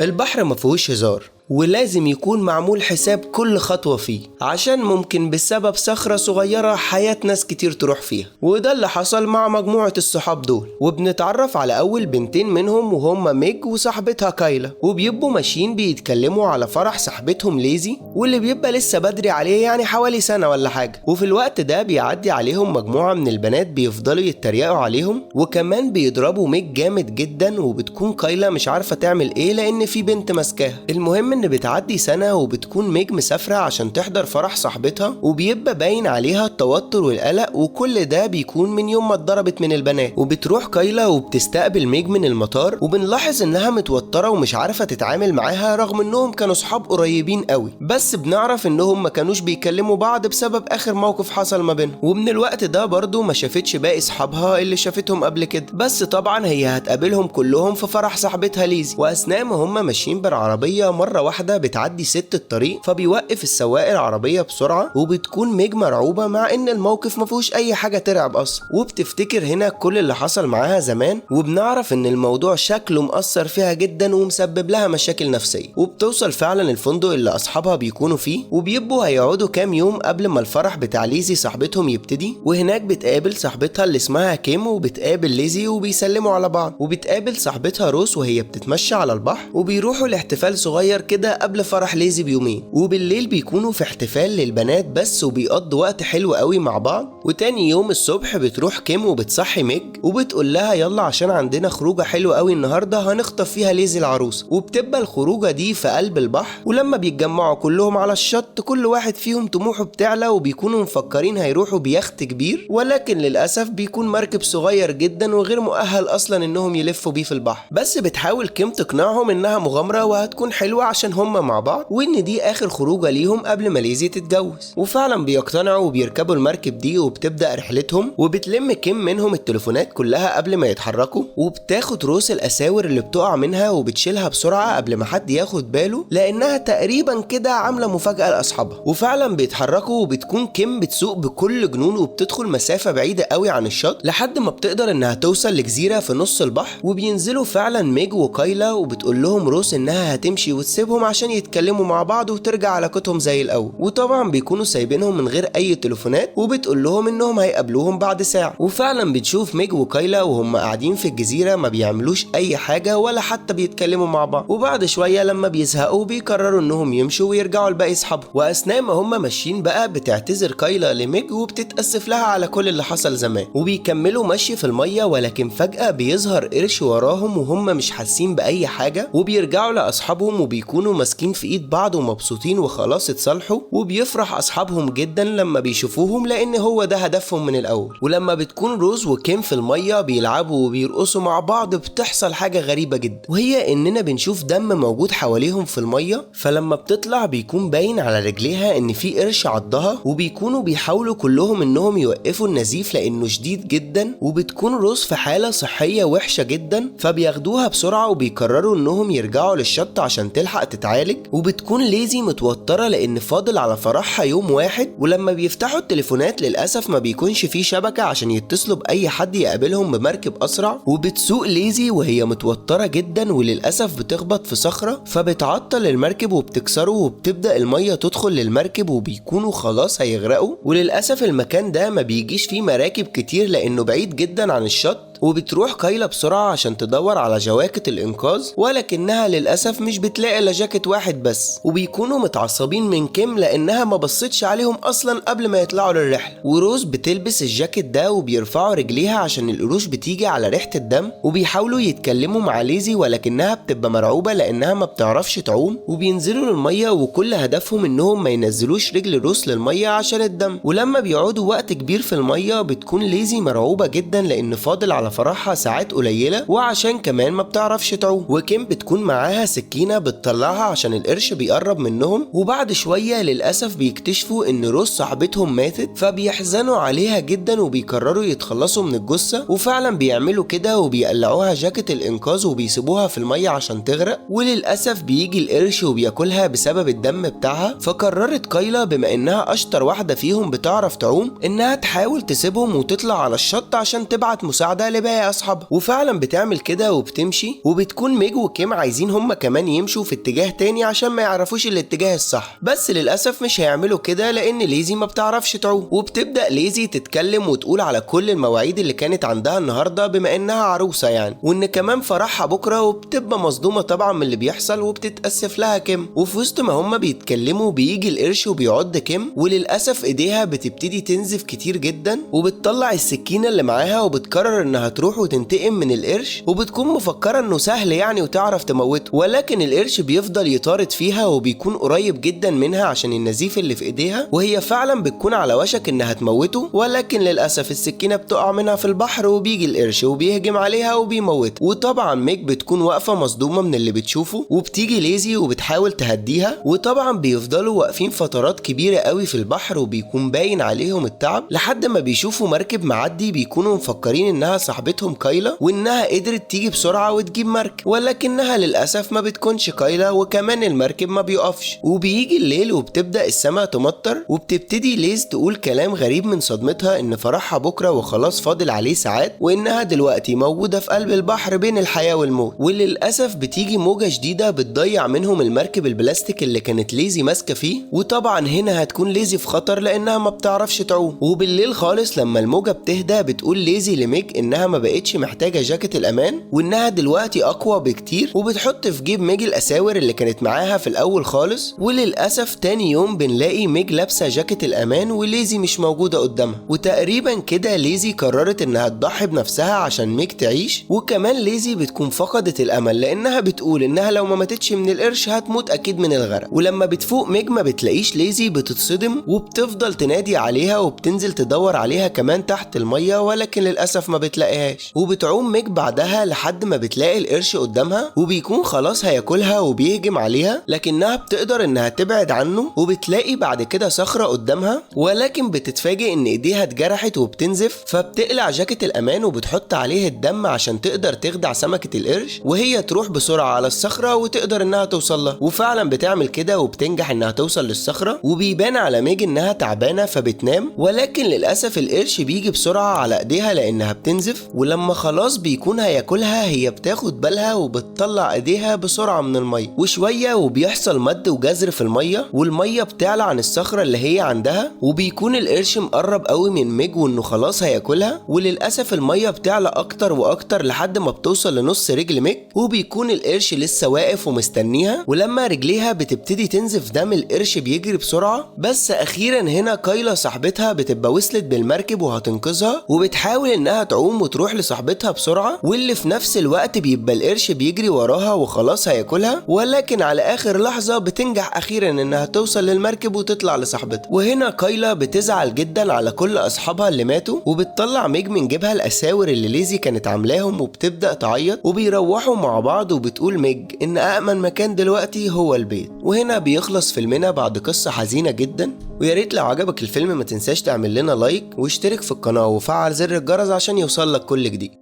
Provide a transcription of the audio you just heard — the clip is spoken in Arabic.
البحر مفيهوش هزار، ولازم يكون معمول حساب كل خطوة فيه، عشان ممكن بسبب صخرة صغيرة حياة ناس كتير تروح فيها. وده اللي حصل مع مجموعة الصحاب دول. وبنتعرف على أول بنتين منهم وهما ميج وصاحبتها كايلا، وبيبقوا ماشيين بيتكلموا على فرح صاحبتهم ليزي، واللي بيبقى لسه بدري عليه، يعني حوالي سنة ولا حاجة. وفي الوقت ده بيعدي عليهم مجموعة من البنات بيفضلوا يتريقوا عليهم، وكمان بيضربوا ميج جامد جدا، وبتكون كايلا مش عارفة تعمل ايه لأن في بنت ماسكاها. المهم ان بتعدي سنة وبتكون ميج مسافرة عشان تحضر فرح صاحبتها، وبيبقى باين عليها التوتر والقلق، وكل ده بيكون من يوم ما اتضربت من البنات. وبتروح كايلا وبتستقبل ميج من المطار، وبنلاحظ انها متوترة ومش عارفة تتعامل معاها رغم انهم كانوا صحاب قريبين قوي، بس بنعرف انهم ما كانوش بيكلموا بعض بسبب اخر موقف حصل ما بينهم. ومن الوقت ده برضو ما شافتش باقي صحابها اللي شافتهم قبل كده، بس طبعا هي هتقابلهم كلهم في فرح صاحبتها ليزي. واثناء ما هم ماشيين بالعربية مرة واحدة بتعدي ست الطريق، فبيوقف السواق العربية بسرعة، وبتكون ميج مرعوبة مع ان الموقف ما فيهوش اي حاجة ترعب اصلا، وبتفتكر هنا كل اللي حصل معاها زمان. وبنعرف ان الموضوع شكله مأثر فيها جدا ومسبب لها مشاكل نفسية. وبتوصل فعلا الفندق اللي اصحابها بيكونوا فيه، وبيبقوا هيقعدوا كام يوم قبل ما الفرح بتاع ليزي صاحبتهم يبتدي. وهناك بتقابل صاحبتها اللي اسمها كيم، وبتقابل ليزي وبيسلموا على بعض. وبتقابل صاحبتها روس وهي بتتمشى على البحر، وبيروحوا لاحتفال صغير كده قبل فرح ليزي بيومين. وبالليل بيكونوا في احتفال للبنات بس، وبيقضوا وقت حلو قوي مع بعض. وتاني يوم الصبح بتروح كيم وبتصحي ميج، وبتقول لها يلا عشان عندنا خروجه حلوه قوي النهارده هنخطف فيها ليزي العروسه. وبتبقى الخروجه دي في قلب البحر، ولما بيتجمعوا كلهم على الشط كل واحد فيهم طموحه بتعلى، وبيكونوا مفكرين هيروحوا بيخت كبير، ولكن للاسف بيكون مركب صغير جدا وغير مؤهل اصلا انهم يلفوا بيه في البحر. بس بتحاول كيم تقنعهم انها مغامره وهتكون حلوه عشان هم مع بعض، وان دي اخر خروجه ليهم قبل ما ليزي تتجوز. وفعلا بيقتنعوا وبيركبوا المركب دي وبتبدا رحلتهم. وبتلم كيم منهم التليفونات كلها قبل ما يتحركوا، وبتاخد روس الاساور اللي بتقع منها وبتشيلها بسرعه قبل ما حد ياخد باله، لانها تقريبا كده عامله مفاجاه لاصحابها. وفعلا بيتحركوا، وبتكون كيم بتسوق بكل جنون وبتدخل مسافه بعيده قوي عن الشط لحد ما بتقدر انها توصل لجزيره في نص البحر. وبينزلوا فعلا ميج وكايلا، وبتقول لهم روس انها هتمشي وتسيبهم عشان يتكلموا مع بعض وترجع علاقتهم زي الاول. وطبعا بيكونوا سايبينهم من غير اي تليفونات، وبتقول لهم انهم هيقابلوهم بعد ساعه. وفعلا بنشوف ميج وكايلا وهم قاعدين في الجزيره ما بيعملوش اي حاجه ولا حتى بيتكلموا مع بعض. وبعد شويه لما بيزهقوا بيقرروا انهم يمشوا ويرجعوا لباقي اصحابهم. واثناء ما هم ماشيين بقى بتعتذر كايلا لميج وبتتاسف لها على كل اللي حصل زمان. وبيكملوا مشي في الميه، ولكن فجاه بيظهر قرش وراهم وهم مش حاسين باي حاجه. وبيرجعوا لاصحابهم وبيكونوا ماسكين في ايد بعض ومبسوطين وخلاص اتصالحوا. وبيفرح اصحابهم جدا لما بيشوفوهم لان هو ده هدفهم من الاول. ولما بتكون روز وكيم في الميه بيلعبوا وبيرقصوا مع بعض بتحصل حاجه غريبه جدا، وهي اننا بنشوف دم موجود حواليهم في الميه. فلما بتطلع بيكون باين على رجليها ان في قرش عضها، وبيكونوا بيحاولوا كلهم انهم يوقفوا النزيف لانه شديد جدا. وبتكون روز في حاله صحيه وحشه جدا، فبياخدوها بسرعه وبيقرروا انهم يرجعوا للشط عشان تلحق تتعالج. وبتكون ليزي متوتره لان فاضل على فرحها يوم واحد. ولما بيفتحوا التليفونات للاسف ما بيكونش فيه شبكه عشان يتصلوا باي حد يقابلهم بمركب اسرع. وبتسوق ليزي وهي متوتره جدا، وللاسف بتخبط في صخره فبتعطل المركب وبتكسره، وبتبدا الميه تدخل للمركب وبيكونوا خلاص هيغرقوا. وللاسف المكان ده ما بيجيش فيه مراكب كتير لانه بعيد جدا عن الشط. وبتروح كايلا بسرعة عشان تدور على جواكت الإنقاذ، ولكنها للأسف مش بتلاقي إلا جاكيت واحد بس. وبيكونوا متعصبين من كيم لأنها ما بصتش عليهم أصلا قبل ما يطلعوا للرحلة. وروز بتلبس الجاكيت ده وبيرفعوا رجليها عشان القروش بتيجي على ريحة الدم. وبيحاولوا يتكلموا مع ليزي ولكنها بتبقى مرعوبة لأنها ما بتعرفش تعوم. وبينزلوا للمية وكل هدفهم إنهم ما ينزلوش رجل روز للمية عشان الدم. ولما بيقعدوا وقت كبير في المية بتكون ليزي مرعوبة جدا لأن فاضل على فرحها ساعات قليلة، وعشان كمان ما بتعرفش تعوم. وكيم بتكون معاها سكينة بتطلعها عشان القرش بيقرب منهم. وبعد شوية للأسف بيكتشفوا ان روز صاحبتهم ماتت، فبيحزنوا عليها جدا وبيقرروا يتخلصوا من الجثة. وفعلا بيعملوا كده وبيقلعوها جاكيت الإنقاذ وبيسيبوها في المية عشان تغرق. وللأسف بيجي القرش وبياكلها بسبب الدم بتاعها. فقررت كايلا بما انها اشطر واحدة فيهم بتعرف تعوم انها تحاول تسيبهم وتطلع على الشط عشان تبعت مساعدة لباقي اصحابها. وفعلا بتعمل كده وبتمشي، وبتكون ميج وكيم عايزين هما كمان يمشوا في اتجاه تاني عشان ما يعرفوش الاتجاه الصح، بس للاسف مش هيعملوا كده لان ليزي ما بتعرفش تعوم. وبتبدا ليزي تتكلم وتقول على كل المواعيد اللي كانت عندها النهارده بما انها عروسه يعني، وان كمان فرحها بكره، وبتبقى مصدومه طبعا من اللي بيحصل وبتتاسف لها كيم. وفي وسط ما هما بيتكلموا بيجي القرش وبيعض كيم، وللاسف ايديها بتبتدي تنزف كتير جدا، وبتطلع السكينه اللي معاها وبتقرر انها تروح وتنتقم من القرش، وبتكون مفكره انه سهل يعني وتعرف تموته، ولكن القرش بيفضل يطارد فيها وبيكون قريب جدا منها عشان النزيف اللي في ايديها، وهي فعلا بتكون على وشك انها تموته، ولكن للاسف السكينه بتقع منها في البحر وبيجي القرش وبيهجم عليها وبيموتها. وطبعا ميج بتكون واقفه مصدومه من اللي بتشوفه، وبتيجي ليزي وبتحاول تهديها، وطبعا بيفضلوا واقفين فترات كبيره قوي في البحر وبيكون باين عليهم التعب، لحد ما بيشوفوا مركب معدي بيكونوا مفكرين انها صاحبتهم كايلا وانها قدرت تيجي بسرعه وتجيب مركب، ولكنها للاسف ما بتكونش كايلا، وكمان المركب ما بيقفش. وبيجي الليل وبتبدا السماء تمطر، وبتبتدي ليز تقول كلام غريب من صدمتها ان فرحها بكره وخلاص فاضل عليه ساعات، وانها دلوقتي موجوده في قلب البحر بين الحياه والموت. وللاسف بتيجي موجه شديده بتضيع منهم المركب البلاستيك اللي كانت ليزي ماسكه فيه، وطبعا هنا هتكون ليزي في خطر لانها ما بتعرفش تعوم. وبالليل خالص لما الموجه بتهدى بتقول ليزي لميج انها ما بقتش محتاجه جاكيت الامان، وانها دلوقتي اقوى بكتير، وبتحط في جيب ميج الاساور اللي كانت معاها في الاول خالص. وللاسف تاني يوم بنلاقي ميج لابسه جاكيت الامان وليزي مش موجوده قدامها، وتقريبا كده ليزي قررت انها تضحي بنفسها عشان ميج تعيش. وكمان ليزي بتكون فقدت الامل لانها بتقول انها لو ما ماتتش من القرش هتموت اكيد من الغرق. ولما بتفوق ميج ما بتلاقيش ليزي، بتتصدم وبتفضل تنادي عليها وبتنزل تدور عليها كمان تحت الميه، ولكن للاسف ما بتلاقيهاش. وبتعوم ميج بعدها لحد ما بتلاقي القرش قدامها وبيكون خلاص هياكلها وبيهجم عليها، لكنها بتقدر انها تبعد عنه. وبتلاقي بعد كده صخره قدامها، ولكن بتتفاجئ ان ايديها اتجرحت وبتنزف، فبتقلع جاكيت الامان وبتحط عليه الدم عشان تقدر تخدع سمكه القرش وهي تروح بسرعه على الصخره وتقدر انها توصل لها. وفعلا بتعمل كده وبتنجح انها توصل للصخره، وبيبان على ميج انها تعبانه فبتنام، ولكن للاسف القرش بيجي بسرعه على ايديها لانها بتنزف. ولما خلاص بيكون هياكلها هي بتاخد بالها وبتطلع ايديها بسرعه من الميه، وشويه وبيحصل مد وجزر في الميه، والميه بتعلى عن الصخره اللي هي عندها، وبيكون القرش مقرب قوي من ميج وانه خلاص هياكلها. وللاسف الميه بتعلى اكتر واكتر لحد ما بتوصل لنص رجل ميج، وبيكون القرش لسه واقف ومستنيها. ولما رجليها بتبتدي تنزف دم القرش بيجري بسرعه، بس اخيرا هنا كايلا صاحبتها بتبقى وصلت بالمركب وهتنقذها، وبتحاول انها تعوم وتروح لصاحبتها بسرعه، واللي في نفس الوقت بيبقى القرش بيجري وراها وخلاص هياكلها، ولكن على اخر لحظه بتنجح اخيرا انها توصل للمركب وتطلع لصاحبتها. وهنا كايلا بتزعل جدا على كل اصحابها اللي ماتوا، وبتطلع ميج من جيبها الاساور اللي ليزي كانت عاملاهم وبتبدا تعيط، وبيروحوا مع بعض، وبتقول ميج ان أأمن مكان دلوقتي هو البيت. وهنا بيخلص فيلمنا بعد قصه حزينه جدا. ويا ريت لو عجبك الفيلم ما تنساش تعمل لنا لايك واشترك في القناه وفعل زر الجرس عشان يوصلك كل جديد.